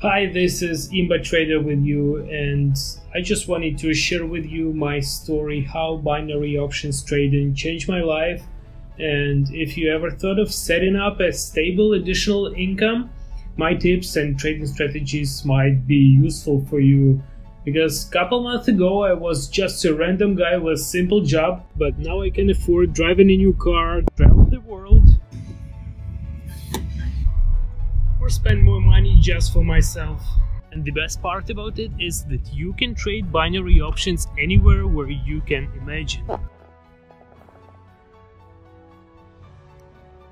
Hi, this is Imba Trader with you, and I just wanted to share with you my story how binary options trading changed my life. And if you ever thought of setting up a stable additional income, my tips and trading strategies might be useful for you. Because a couple months ago I was just a random guy with a simple job, but now I can afford driving a new car, travel the world, or spend more money just for myself. And the best part about it is that you can trade binary options anywhere where you can imagine.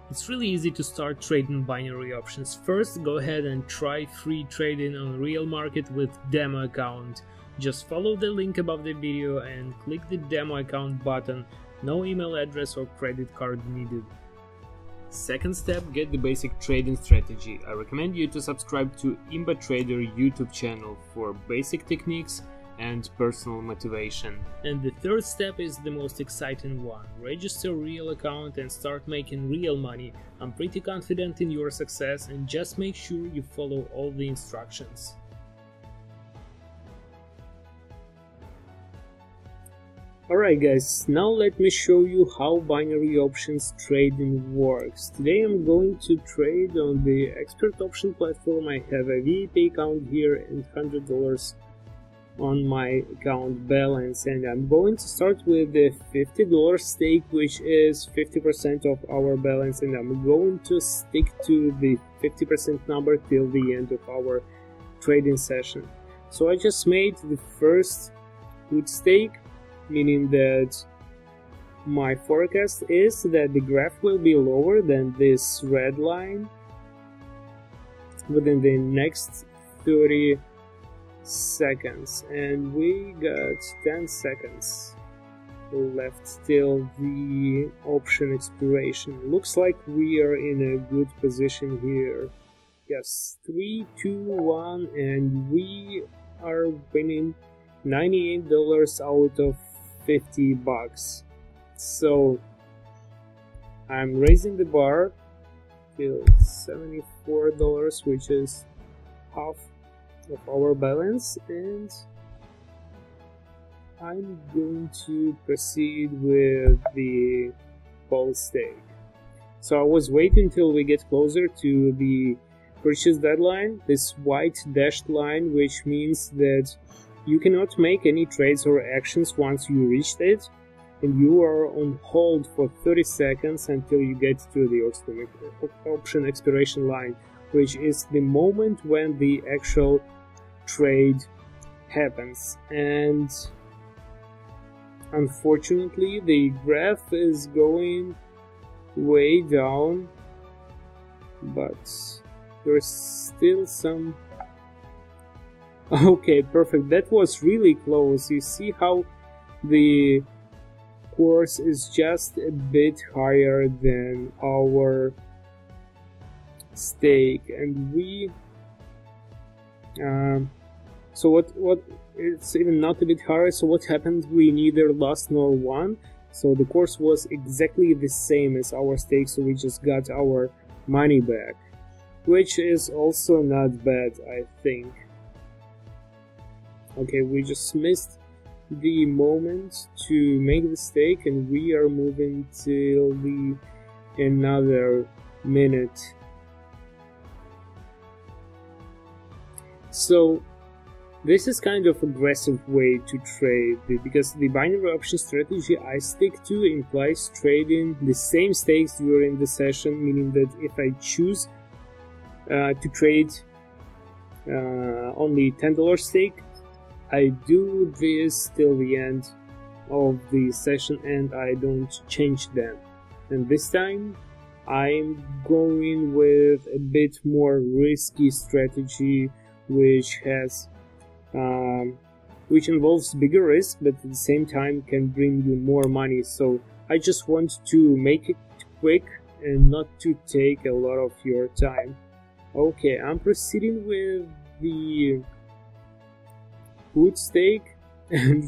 It's really easy to start trading binary options. First, go ahead and try free trading on real market with demo account. Just follow the link above the video and click the demo account button. No email address or credit card needed. Second step, get the basic trading strategy. I recommend you to subscribe to Imba Trader YouTube channel for basic techniques and personal motivation. And the third step is the most exciting one. Register a real account and start making real money. I'm pretty confident in your success, and just make sure you follow all the instructions. Alright guys, now let me show you how binary options trading works. Today I'm going to trade on the expert option platform. I have a VIP account here and $100 on my account balance, and I'm going to start with the $50 stake, which is 50% of our balance, and I'm going to stick to the 50% number till the end of our trading session. So I just made the first good stake, meaning that my forecast is that the graph will be lower than this red line within the next 30 seconds, and we got 10 seconds left till the option expiration. Looks like we are in a good position here. Yes, 3, 2, 1, and we are winning $98 out of $50. So I'm raising the bar till $74, which is half of our balance, and I'm going to proceed with the call stake. So I was waiting until we get closer to the purchase deadline, this white dashed line, which means that you cannot make any trades or actions once you reached it, and you are on hold for 30 seconds until you get to the option expiration line, which is the moment when the actual trade happens. And unfortunately the graph is going way down, but there's still some. Okay, perfect. That was really close. You see how the course is just a bit higher than our stake, and we so what it's even not a bit higher. So what happened? We neither lost nor won. So the course was exactly the same as our stake, so we just got our money back, which is also not bad, I think. Okay, we just missed the moment to make the stake, and we are moving till the another minute. So this is kind of aggressive way to trade, because the binary option strategy I stick to implies trading the same stakes during the session, meaning that if I choose to trade only $10 stake, I do this till the end of the session and I don't change them. And this time I'm going with a bit more risky strategy, which has which involves bigger risk, but at the same time can bring you more money. So I just want to make it quick and not to take a lot of your time. Okay, I'm proceeding with the put stake and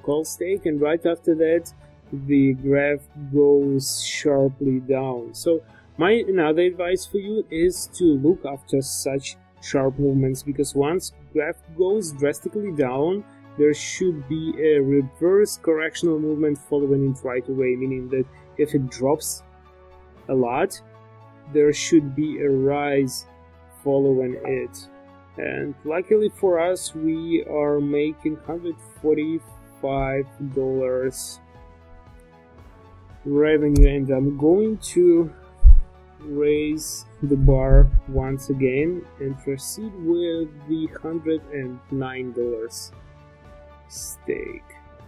call stake, and right after that the graph goes sharply down. So my another advice for you is to look after such sharp movements, because once graph goes drastically down, there should be a reverse correctional movement following it right away, meaning that if it drops a lot, there should be a rise following it. And luckily for us, we are making $145 revenue, and I'm going to raise the bar once again and proceed with the $109 stake.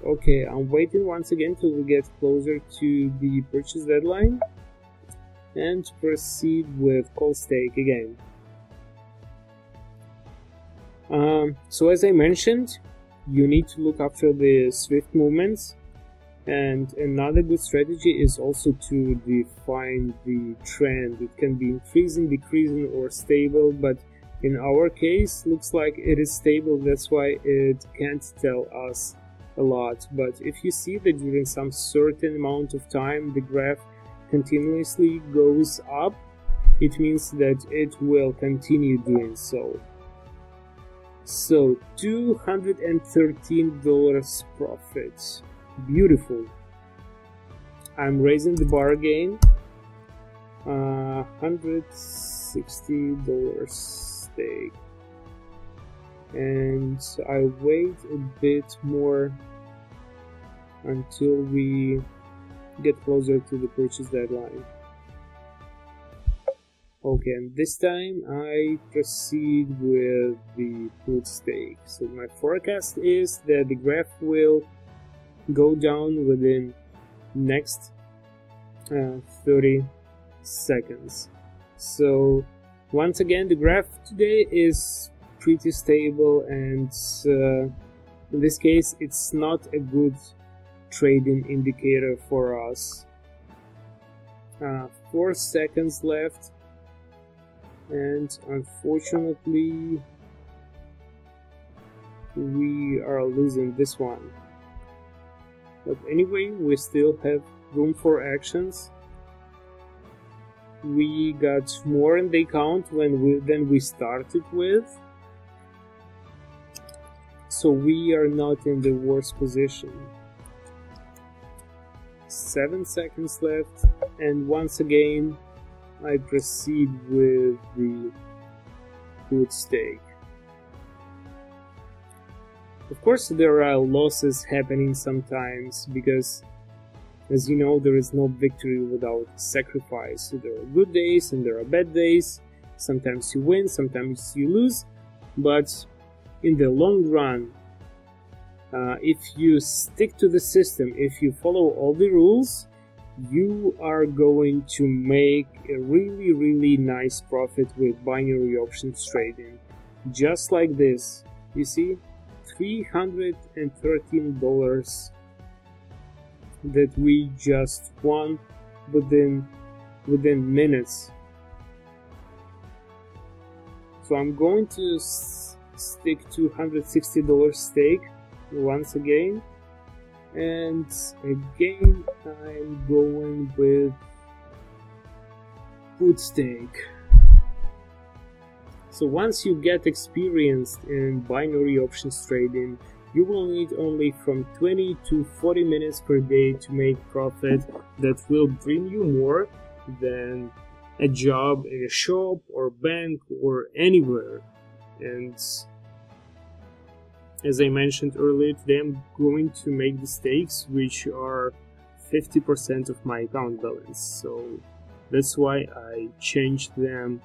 Okay, I'm waiting once again till we get closer to the purchase deadline and proceed with call stake again. So as I mentioned, you need to look after the swift movements, and another good strategy is also to define the trend. It can be increasing, decreasing, or stable, but in our case looks like it is stable, that's why it can't tell us a lot. But if you see that during some certain amount of time the graph continuously goes up, it means that it will continue doing so. So $213 profit. Beautiful. I'm raising the bar again. $160 stake. And I wait a bit more until we get closer to the purchase deadline. Okay, and this time I proceed with the put stake. So my forecast is that the graph will go down within next 30 seconds. So once again, the graph today is pretty stable, and in this case it's not a good trading indicator for us. 4 seconds left, and unfortunately we are losing this one. But anyway, we still have room for actions. We got more in the account than we started with, so we are not in the worst position. 7 seconds left, and once again I proceed with the put stake. Of course, there are losses happening sometimes, because as you know, there is no victory without sacrifice. So there are good days and there are bad days. Sometimes you win, sometimes you lose, but in the long run, if you stick to the system, if you follow all the rules, you are going to make a really nice profit with binary options trading. Just like this, you see, $313 that we just won within minutes. So I'm going to stick to $160 stake once again, and again I'm going with put stake. So once you get experienced in binary options trading, you will need only from 20 to 40 minutes per day to make profit that will bring you more than a job in a shop or bank or anywhere. And as I mentioned earlier, today I'm going to make the stakes which are 50% of my account balance, so that's why I change them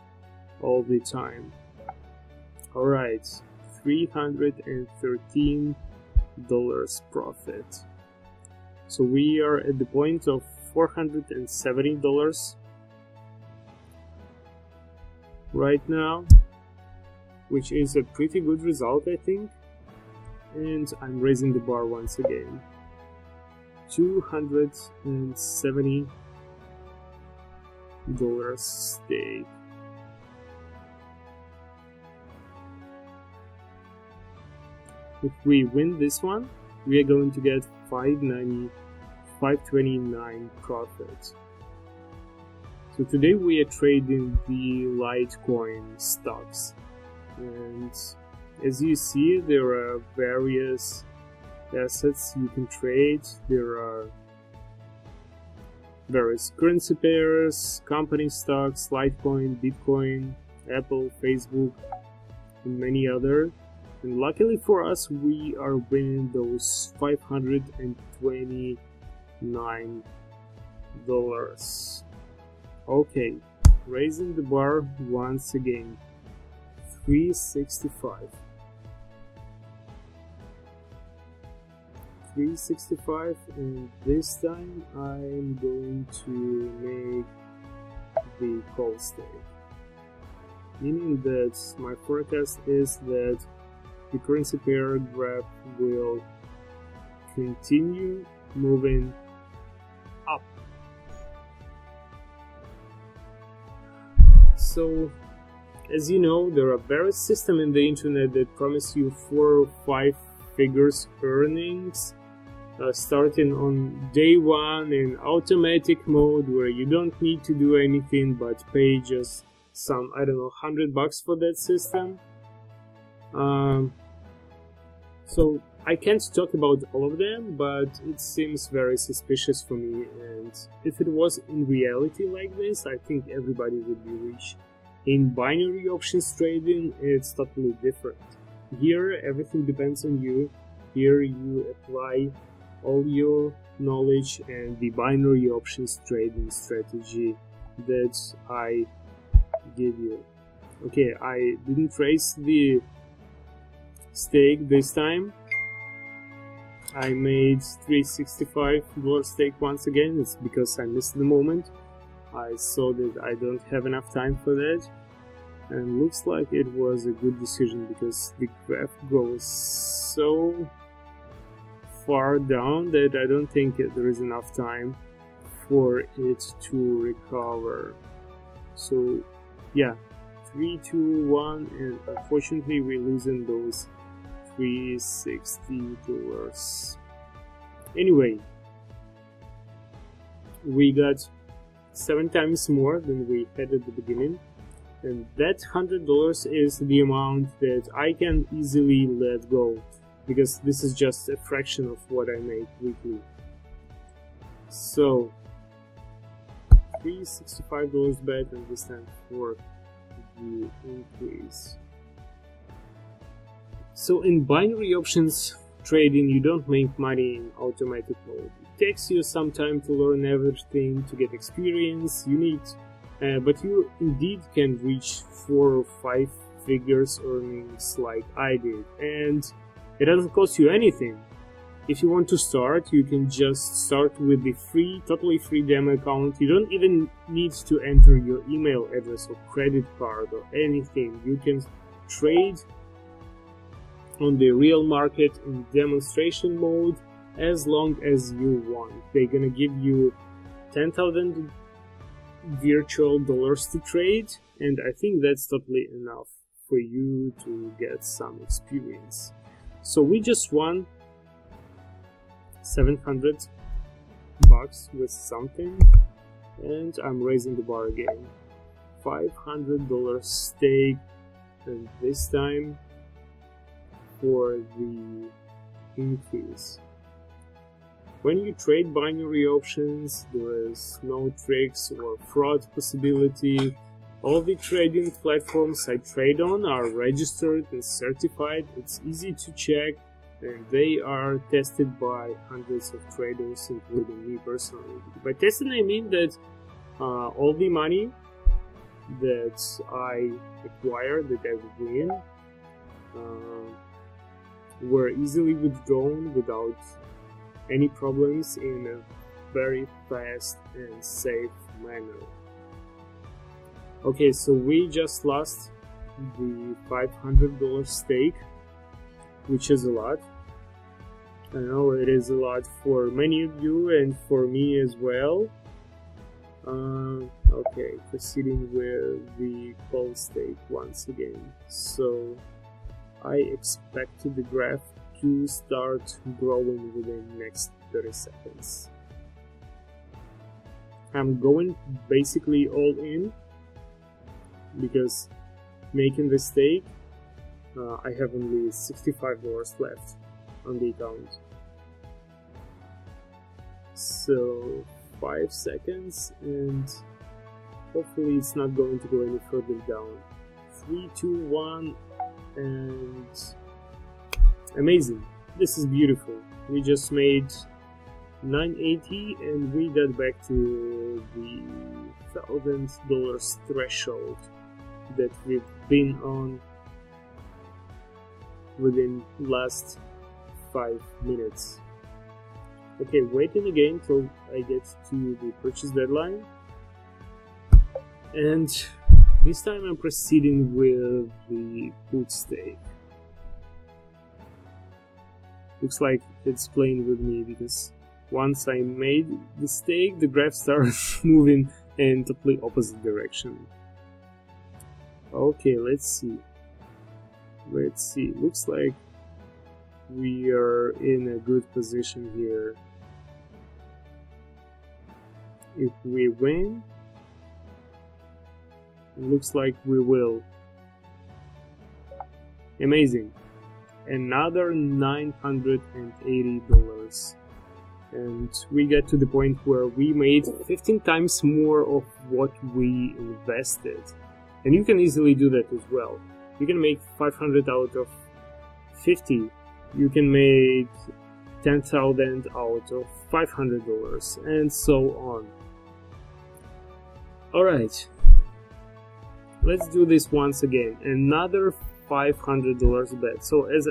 all the time. Alright, $313 profit. So we are at the point of $470 right now, which is a pretty good result, I think. And I'm raising the bar once again. $270 stake. If we win this one, we are going to get $529 profit. So today we are trading the Litecoin stocks. And as you see, there are various assets you can trade. There are various currency pairs, company stocks, Litecoin, Bitcoin, Apple, Facebook, and many other. And luckily for us, we are winning those $529. Okay, raising the bar once again. 365. 365, and this time I'm going to make the call stake, meaning that my forecast is that the currency pair graph will continue moving up. So, as you know, there are various systems in the internet that promise you 4 or 5 figures earnings starting on day one in automatic mode, where you don't need to do anything but pay just some, I don't know, $100 for that system. So I can't talk about all of them, but it seems very suspicious for me, and if it was in reality like this, I think everybody would be rich. In binary options trading, it's totally different. Here, everything depends on you. Here you apply all your knowledge and the binary options trading strategy that I give you. Okay, I didn't raise the stake this time. I made $365 stake once again. It's because I missed the moment. I saw that I don't have enough time for that, and looks like it was a good decision because the graph goes so far down that I don't think there is enough time for it to recover. So yeah, 3, 2, 1, and unfortunately we're losing those $360. Anyway, we got 7 times more than we had at the beginning, and that $100 is the amount that I can easily let go, because this is just a fraction of what I make weekly. So $365 bet, and this time for the increase. So in binary options trading, you don't make money in automatic mode. It takes you some time to learn everything, to get experience you need, but you indeed can reach 4 or 5 figures earnings like I did, and it doesn't cost you anything. If you want to start, you can just start with the free, totally free demo account. You don't even need to enter your email address or credit card or anything. You can trade on the real market in demonstration mode as long as you want. They're gonna give you 10,000 virtual dollars to trade, and I think that's totally enough for you to get some experience. So we just won $700 with something, and I'm raising the bar again. $500 stake, and this time for the increase. When you trade binary options, there is no tricks or fraud possibility. All the trading platforms I trade on are registered and certified. It's easy to check, and they are tested by hundreds of traders, including me personally. By testing, I mean that all the money that I acquire, that I win, were easily withdrawn without any problems in a very fast and safe manner. Okay, so we just lost the $500 stake, which is a lot. I know it is a lot for many of you and for me as well. Okay, proceeding with the call stake once again. So I expect the graph to start growing within the next 30 seconds. I'm going basically all in, because making the stake I have only $65 left on the account. So 5 seconds, and hopefully it's not going to go any further down. 3, 2, 1, and amazing. This is beautiful. We just made 980 and we got back to the $1,000 threshold that we've been on within last 5 minutes. Okay, waiting again till I get to the purchase deadline, and this time I'm proceeding with the put stake. Looks like it's playing with me, because once I made the stake, the graph starts moving in totally opposite direction. Okay, let's see. Looks like we are in a good position here. If we win, it looks like we will. Amazing. Another $980. And we get to the point where we made 15 times more of what we invested. And you can easily do that as well. You can make 500 out of 50. You can make 10,000 out of $500, and so on. Alright, let's do this once again. Another $500 bet. So as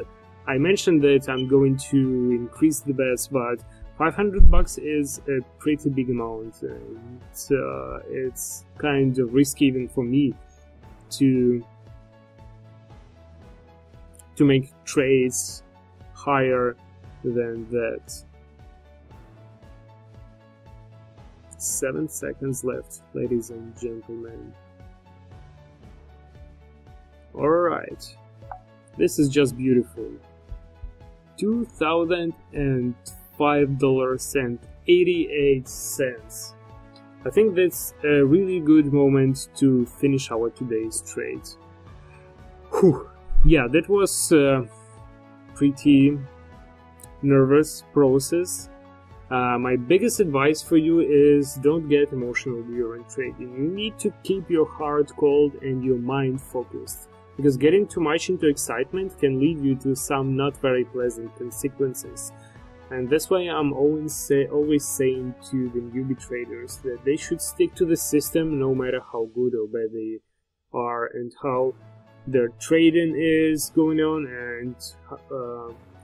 I mentioned that I'm going to increase the bets, but $500 is a pretty big amount, and it's kind of risky even for me to make trades higher than that. 7 seconds left, ladies and gentlemen. Alright, this is just beautiful. $2,005.88. I think that's a really good moment to finish our today's trade. Whew. Yeah, that was a pretty nervous process. My biggest advice for you is don't get emotional during trading. You need to keep your heart cold and your mind focused, because getting too much into excitement can lead you to some not very pleasant consequences. And that's why I'm always saying to the newbie traders that they should stick to the system no matter how good or bad they are, and how their trading is going on, and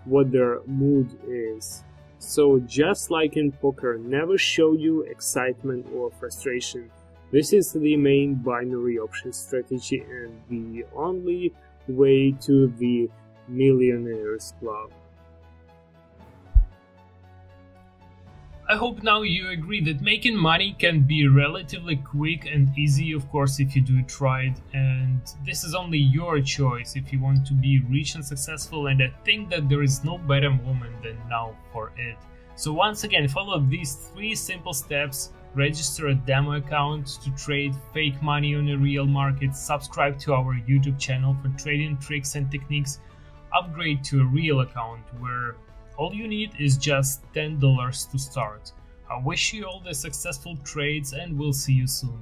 what their mood is. So just like in poker, never show you excitement or frustration. This is the main binary option strategy and the only way to the Millionaires Club. I hope now you agree that making money can be relatively quick and easy, of course, if you do it right, and this is only your choice if you want to be rich and successful, and I think that there is no better moment than now for it. So once again, follow these 3 simple steps: register a demo account to trade fake money on a real market, subscribe to our YouTube channel for trading tricks and techniques, upgrade to a real account where all you need is just $10 to start. I wish you all the successful trades, and we'll see you soon.